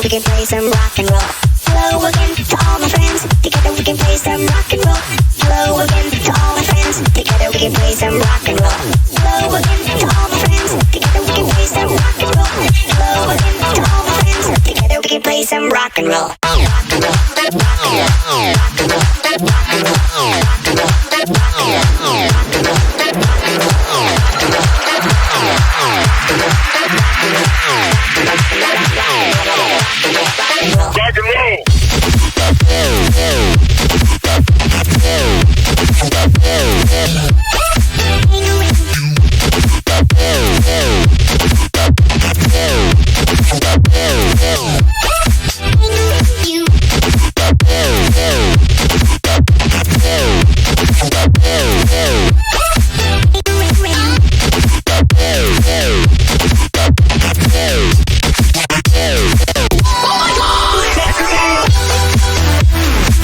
we can play some rock and roll. Hello again to all my friends. Together we can play some rock and roll. Hello again to all my friends. Together we can play some rock and roll. Hello again to all my friends. Together we can play some rock and roll. Hello again to all my friends. Together we can play some rock and roll. Rock and roll. Rock and roll. Rock and roll. Rock and roll. Rock and roll. Rock and roll. Rock and roll. Rock and roll.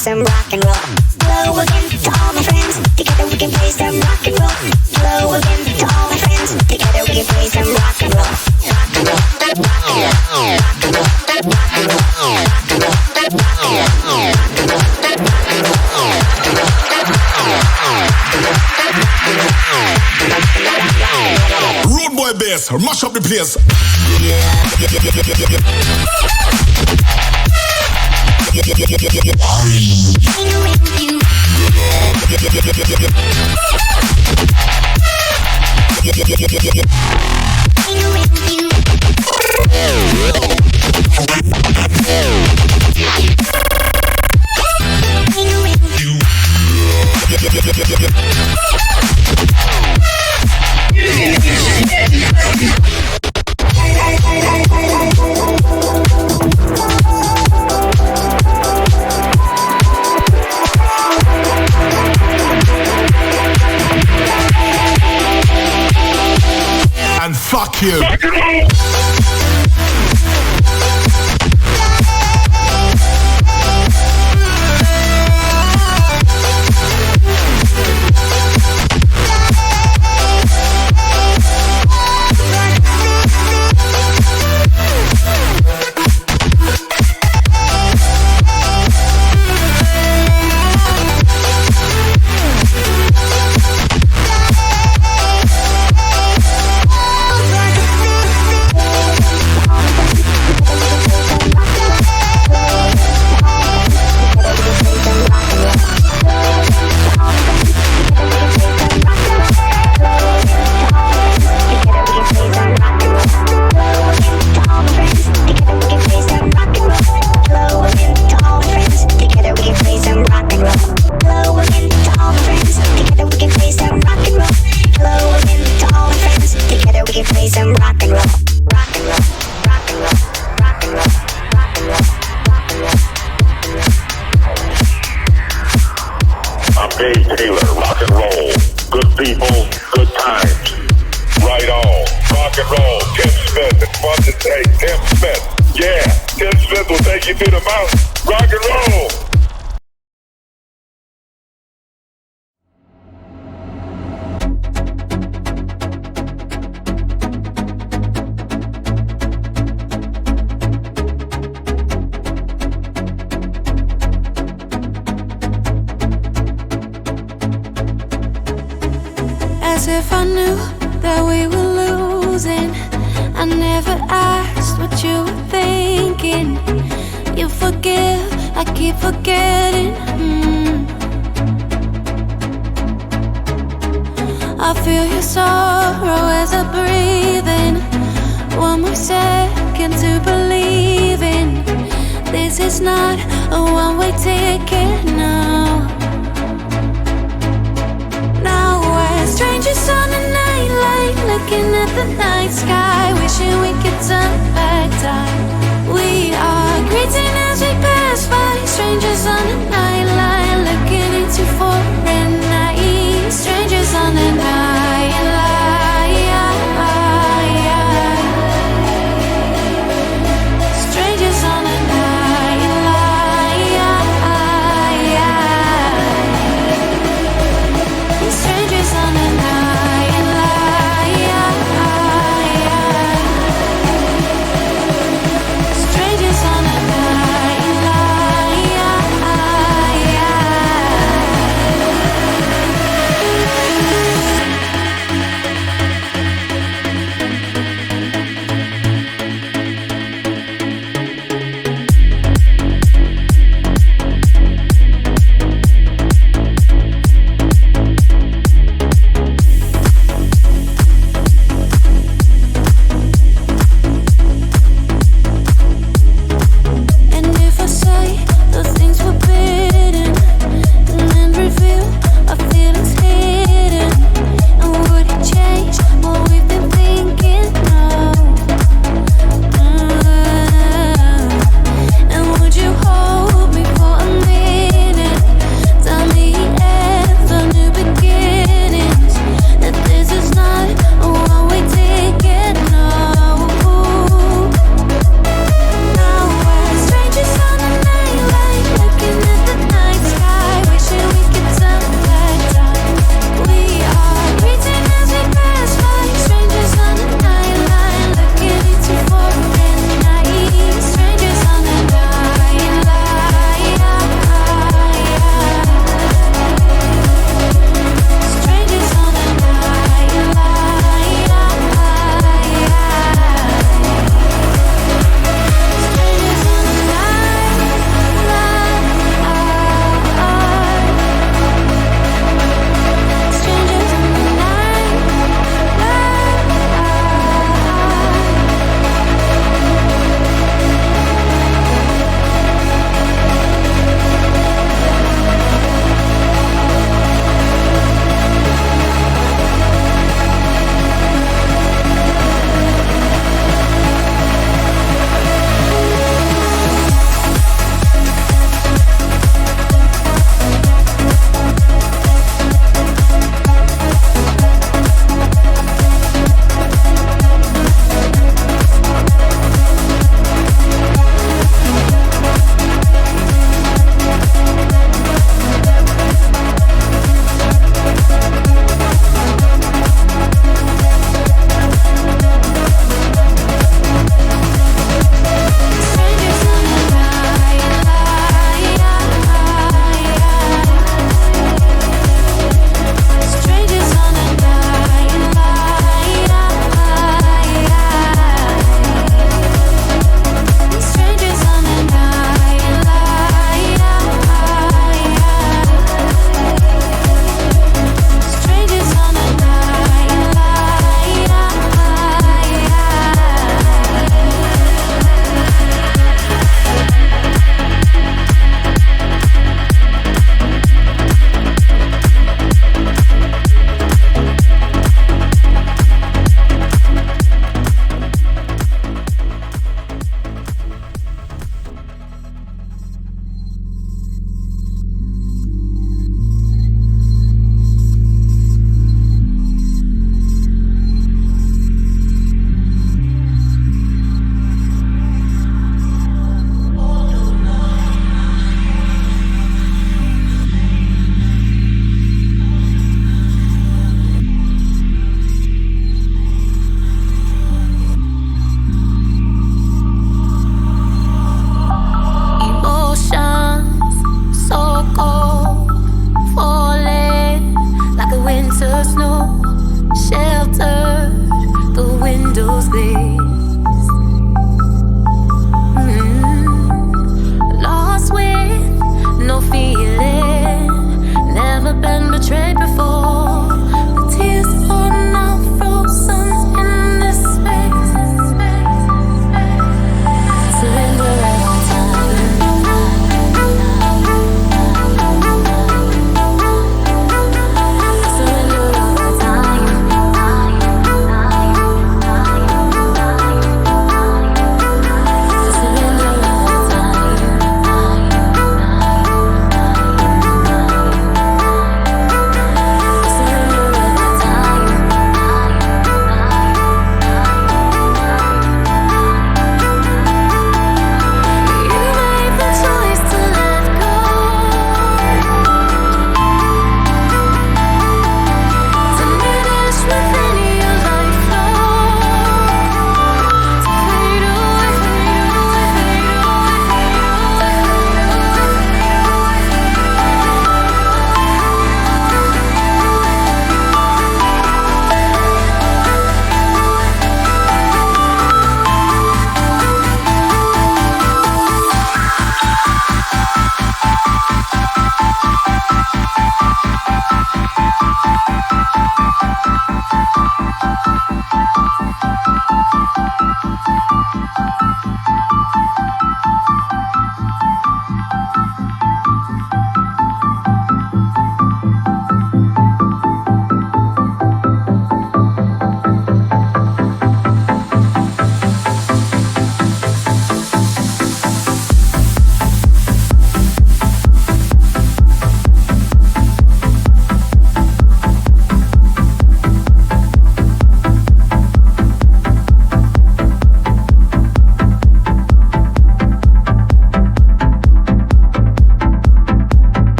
Some rock and roll. Hello again to all my friends. Together we can play some rock and roll. Hello again to all my friends. Together we can play some rock and roll. Rock and roll. Rock and roll. Rock and roll. Rock and roll. Rock and roll. Rock and roll. Road boy bass, mash up the place. And fuck you. As if I knew that we were losing. I never asked what you were thinking. You forgive, I keep forgetting. I feel your sorrow as I breathe in. One more second to believe in. This is not a one-way ticket, no. Now we're strangers on a nightlight, looking at at the night sky, wishing we could turn back time. We are greeting as we pass by, strangers on the nightline, looking into foreign eyes. Strangers on the nightline. Strangers on the nightline. Strangers on the nightline. Strangers on the nightline.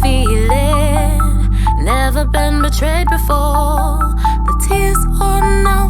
feeling. Never been betrayed before. The tears are now